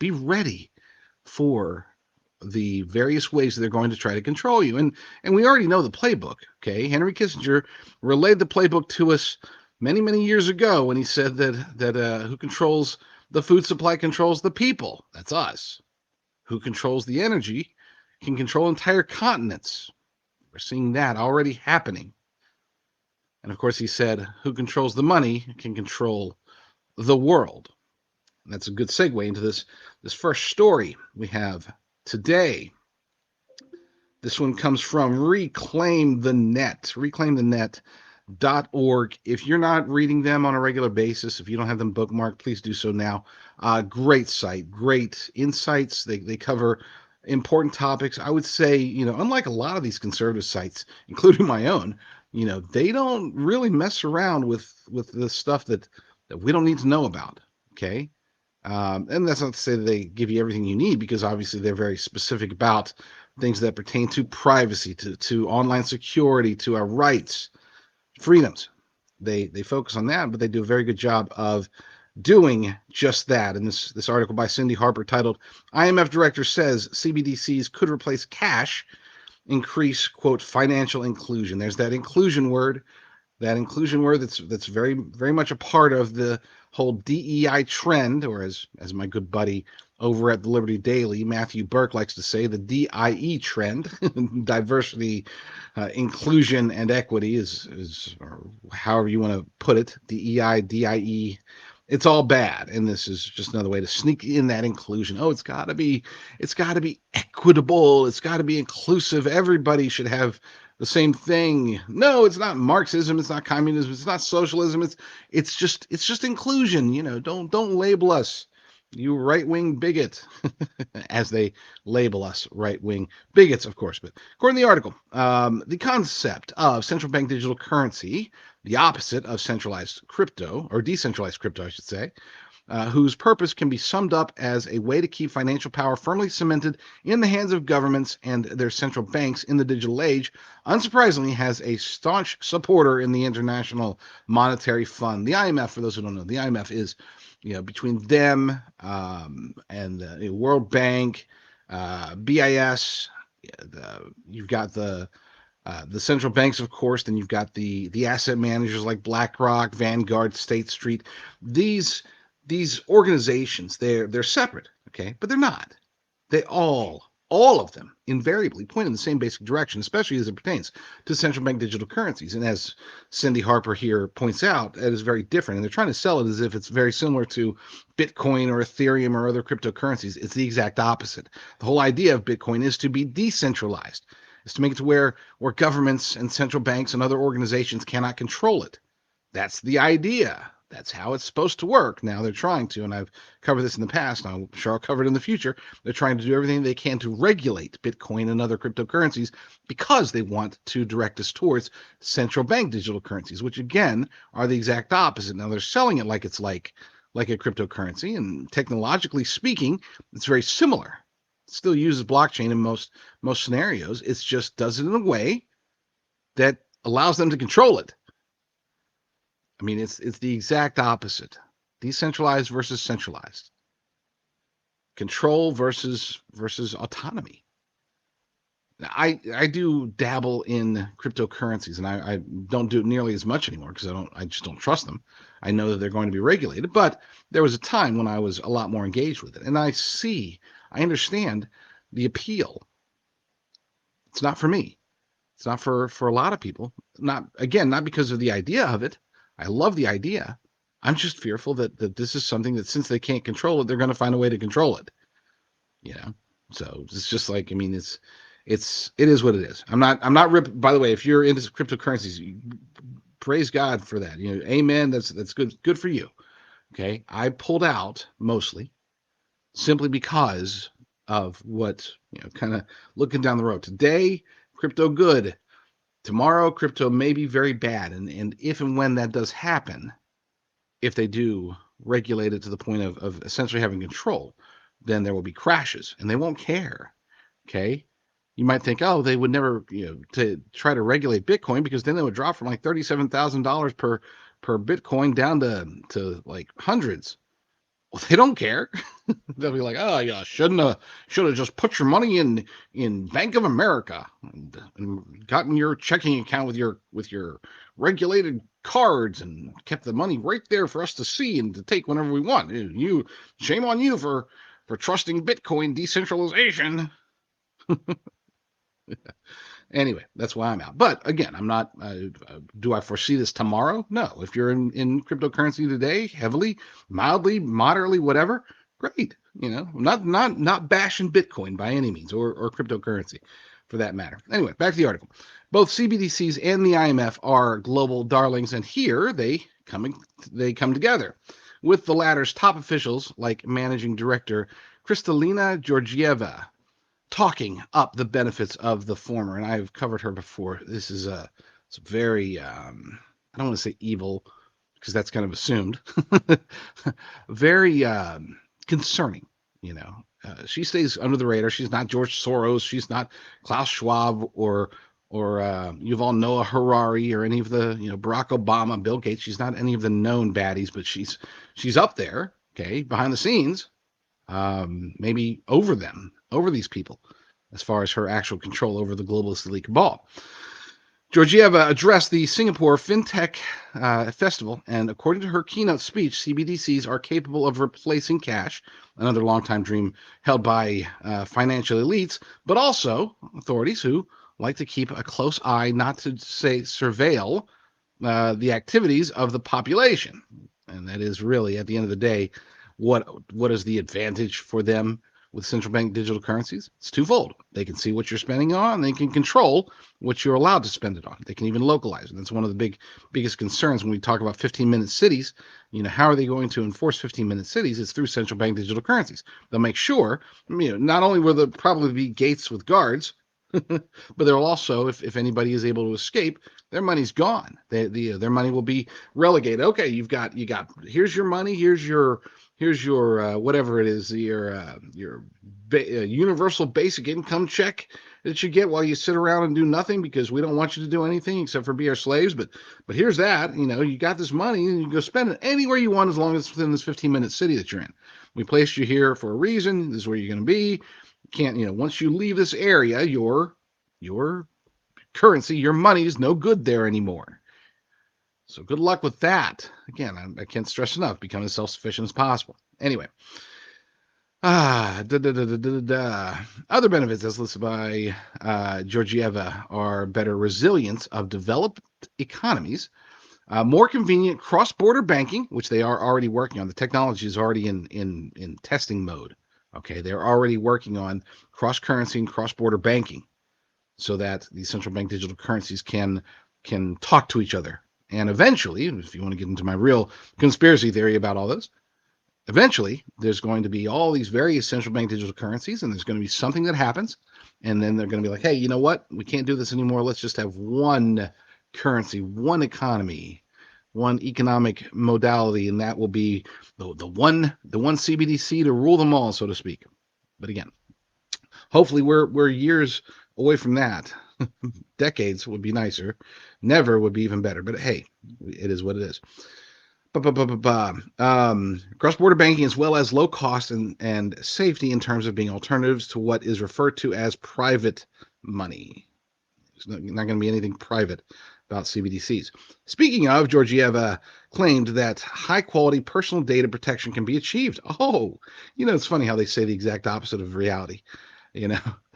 be ready for the various ways they're going to try to control you. And we already know the playbook. Okay, Henry Kissinger relayed the playbook to us many years ago when he said that who controls the food supply controls the people. That's us. Who controls the energy can control entire continents. We're seeing that already happening. And of course, he said, who controls the money can control the world. And that's a good segue into this first story we have today. This one comes from Reclaim the Net, reclaimthenet.org. If you're not reading them on a regular basis, if you don't have them bookmarked, please do so now. Great site, great insights. They cover important topics. I would say, unlike a lot of these conservative sites, including my own, they don't really mess around with the stuff that we don't need to know about. Okay. And that's not to say that they give you everything you need, because obviously they're very specific about things that pertain to privacy, to online security, to our rights, freedoms. They focus on that, but they do a very good job of doing just that. And this article by Cindy Harper titled IMF Director Says CBDCs Could Replace Cash, Increase, quote, financial inclusion. There's that inclusion word that's very much a part of the whole DEI trend, or as my good buddy over at the Liberty Daily, Matthew Burke, likes to say, the DIE trend. Diversity, inclusion, and equity is or however you want to put it. DEI, DIE. It's all bad, and this is just another way to sneak in that inclusion. Oh, it's got to be equitable. It's got to be inclusive. Everybody should have the same thing. No, it's not Marxism. It's not communism. It's not socialism. It's just inclusion. Don't label us, you right-wing bigot, as they label us right-wing bigots, of course. But according to the article, the concept of central bank digital currency, the opposite of centralized crypto, or decentralized crypto, I should say, whose purpose can be summed up as a way to keep financial power firmly cemented in the hands of governments and their central banks in the digital age, unsurprisingly has a staunch supporter in the International Monetary Fund. The IMF, for those who don't know, the IMF is, between them and the World Bank, BIS, you've got the central banks, of course, then you've got the asset managers like BlackRock, Vanguard, State Street. These organizations, they're separate, okay, but they're not. They all of them invariably point in the same basic direction, especially as it pertains to central bank digital currencies. And as Cindy Harper here points out, it is very different. And they're trying to sell it as if it's very similar to Bitcoin or Ethereum or other cryptocurrencies. It's the exact opposite. The whole idea of Bitcoin is to be decentralized, is to make it to where governments and central banks and other organizations cannot control it. That's the idea. That's how it's supposed to work. Now they're trying to, and I've covered this in the past, and I'm sure I'll cover it in the future. They're trying to do everything they can to regulate Bitcoin and other cryptocurrencies because they want to direct us towards central bank digital currencies, which again are the exact opposite. Now they're selling it like it's like a cryptocurrency, and technologically speaking, it's very similar. It still uses blockchain in most scenarios. It just does it in a way that allows them to control it. I mean, it's the exact opposite. Decentralized versus centralized. Control versus autonomy. Now, I do dabble in cryptocurrencies, and I don't do it nearly as much anymore because I just don't trust them. I know that they're going to be regulated, but there was a time when I was a lot more engaged with it, and I understand the appeal. It's not for me. It's not for a lot of people. Not because of the idea of it. I love the idea. I'm just fearful that this is something that, since they can't control it, they're going to find a way to control it. So it's just like, I mean, it is what it is. I'm not ripped. By the way, if you're into cryptocurrencies, praise God for that. Amen. That's good for you. Okay, I pulled out mostly simply because of what, kind of looking down the road. Today, crypto good. Tomorrow, crypto may be very bad. And if and when that does happen, if they do regulate it to the point of essentially having control, then there will be crashes, and they won't care. Okay. You might think, oh, they would never, to try to regulate Bitcoin, because then it would drop from like $37,000 per Bitcoin down to like hundreds. Well, they don't care. They'll be like, "Oh, yeah, should have just put your money in Bank of America and gotten your checking account with your regulated cards and kept the money right there for us to see and to take whenever we want. You shame on you for trusting Bitcoin decentralization." Anyway, that's why I'm out. But again, I'm not. Do I foresee this tomorrow? No. If you're in cryptocurrency today, heavily, mildly, moderately, whatever, great. Not bashing Bitcoin by any means, or cryptocurrency, for that matter. Anyway, back to the article. Both CBDCs and the IMF are global darlings, and here they come together, with the latter's top officials like managing director Kristalina Georgieva talking up the benefits of the former. And I've covered her before. This is it's very I don't want to say evil because that's kind of assumed. Very concerning. She stays under the radar. She's not George Soros. She's not Klaus Schwab or Yuval Noah Harari or any of the Barack Obama, Bill Gates. She's not any of the known baddies, but she's up there, okay, behind the scenes, maybe over these people, as far as her actual control over the globalist elite cabal. Georgieva addressed the Singapore FinTech Festival, and according to her keynote speech, CBDCs are capable of replacing cash, another longtime dream held by financial elites, but also authorities who like to keep a close eye, not to say surveil, the activities of the population. And that is really, at the end of the day, what is the advantage for them with central bank digital currencies? It's twofold. They can see what you're spending on. They can control what you're allowed to spend it on. They can even localize. And that's one of the biggest concerns when we talk about 15-minute cities. How are they going to enforce 15-minute cities? It's through central bank digital currencies. They'll make sure, not only will there probably be gates with guards, but there will also, if anybody is able to escape, their money's gone. Their money will be relegated. Okay, you got. Here's your money. Here's your whatever it is, your universal basic income check that you get while you sit around and do nothing, because we don't want you to do anything except for be our slaves. But here's that. You got this money and you can go spend it anywhere you want as long as it's within this 15-minute city that you're in. We placed you here for a reason. This is where you're going to be. Can't once you leave this area, your currency, your money is no good there anymore. So good luck with that. Again, I can't stress enough, become as self-sufficient as possible. Anyway, other benefits as listed by Georgieva are better resilience of developed economies, more convenient cross-border banking, which they are already working on. The technology is already in testing mode. Okay, they're already working on cross-currency and cross-border banking, so that the central bank digital currencies can talk to each other. And eventually, if you want to get into my real conspiracy theory about all this, eventually there's going to be all these various central bank digital currencies, and there's going to be something that happens, and then they're going to be like, hey, you know what? We can't do this anymore. Let's just have one currency, one economy, one economic modality, and that will be the one CBDC to rule them all, so to speak. But again, hopefully we're years away from that. Decades would be nicer. Never would be even better. But hey, it is what it is. Cross-border banking, as well as low cost and safety in terms of being alternatives to what is referred to as private money. There's not going to be anything private about CBDCs. Speaking of, Georgieva claimed that high-quality personal data protection can be achieved. Oh, it's funny how they say the exact opposite of reality.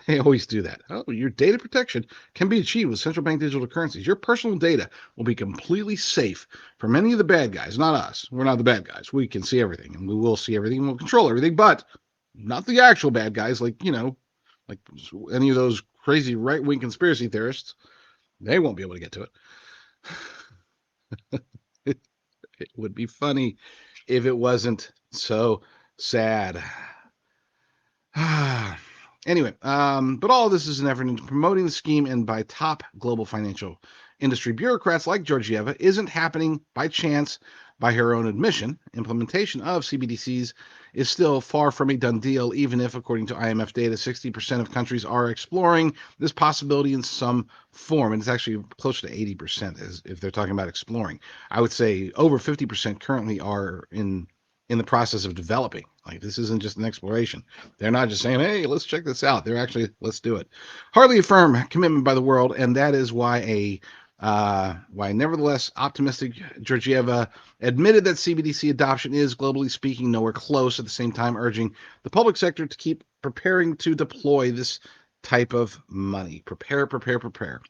They always do that. Oh, your data protection can be achieved with central bank digital currencies. Your personal data will be completely safe from any of the bad guys. Not us. We're not the bad guys. We can see everything, and we will see everything, and we'll control everything, but not the actual bad guys, like any of those crazy right-wing conspiracy theorists. They won't be able to get to it. It would be funny if it wasn't so sad. Anyway, but all of this is an effort into promoting the scheme, and by top global financial industry bureaucrats like Georgieva, isn't happening by chance. By her own admission, implementation of CBDCs is still far from a done deal, even if, according to IMF data, 60% of countries are exploring this possibility in some form. And it's actually closer to 80% as if they're talking about exploring. I would say over 50% currently are in in the process of developing. Like, this isn't just an exploration. They're not just saying, hey, let's check this out. They're actually, let's do it. Hardly a firm commitment by the world, and that is why nevertheless optimistic Georgieva admitted that CBDC adoption is, globally speaking, nowhere close, at the same time urging the public sector to keep preparing to deploy this type of money. Prepare, prepare, prepare.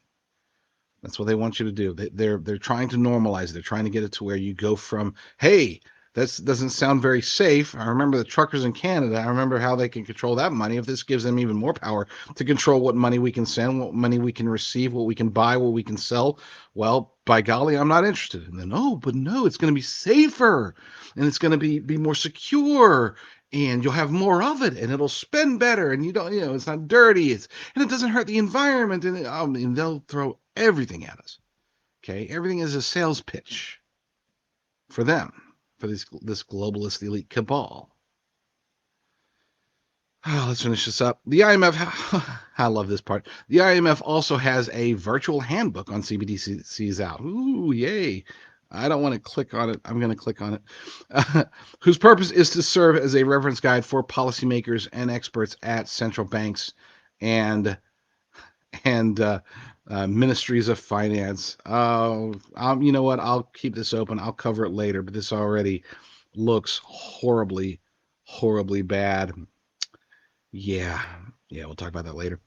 That's what they want you to do. They're trying to normalize it. They're trying to get it to where you go from, hey, that doesn't sound very safe. I remember the truckers in Canada. I remember how they can control that money. If this gives them even more power to control what money we can send, what money we can receive, what we can buy, what we can sell, well, by golly, I'm not interested. And then, oh, but no, it's going to be safer, and it's going to be more secure, and you'll have more of it, and it'll spend better, and it's not dirty, and it doesn't hurt the environment, and they'll throw everything at us. Okay, everything is a sales pitch for them, for this globalist elite cabal. Let's finish this up. The IMF, I love this part. The IMF also has a virtual handbook on CBDCs out. Ooh, yay. I don't want to click on it. I'm going to click on it. Whose purpose is to serve as a reference guide for policymakers and experts at central banks and ministries of finance. You know what? I'll keep this open. I'll cover it later, but this already looks horribly, horribly bad. Yeah, we'll talk about that later.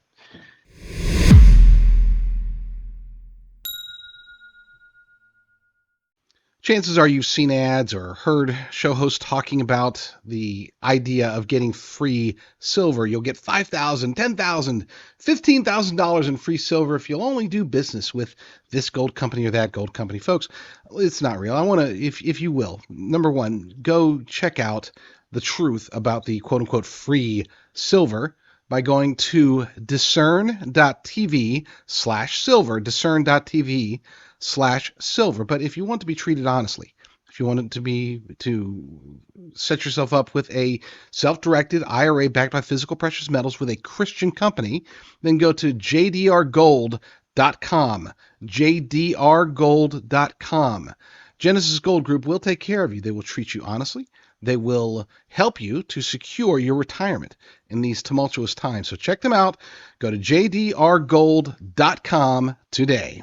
Chances are you've seen ads or heard show hosts talking about the idea of getting free silver. You'll get $5,000, $10,000, $15,000 in free silver if you'll only do business with this gold company or that gold company. Folks, it's not real. I want to, if you will, number one, go check out the truth about the quote-unquote free silver by going to discern.tv/silver, discern.tv/silver. But if you want to be treated honestly, if you want it to set yourself up with a self-directed IRA backed by physical precious metals with a Christian company, then go to jdrgold.com, jdrgold.com. Genesis Gold Group will take care of you. They will treat you honestly. They will help you to secure your retirement in these tumultuous times. So check them out. Go to jdrgold.com today.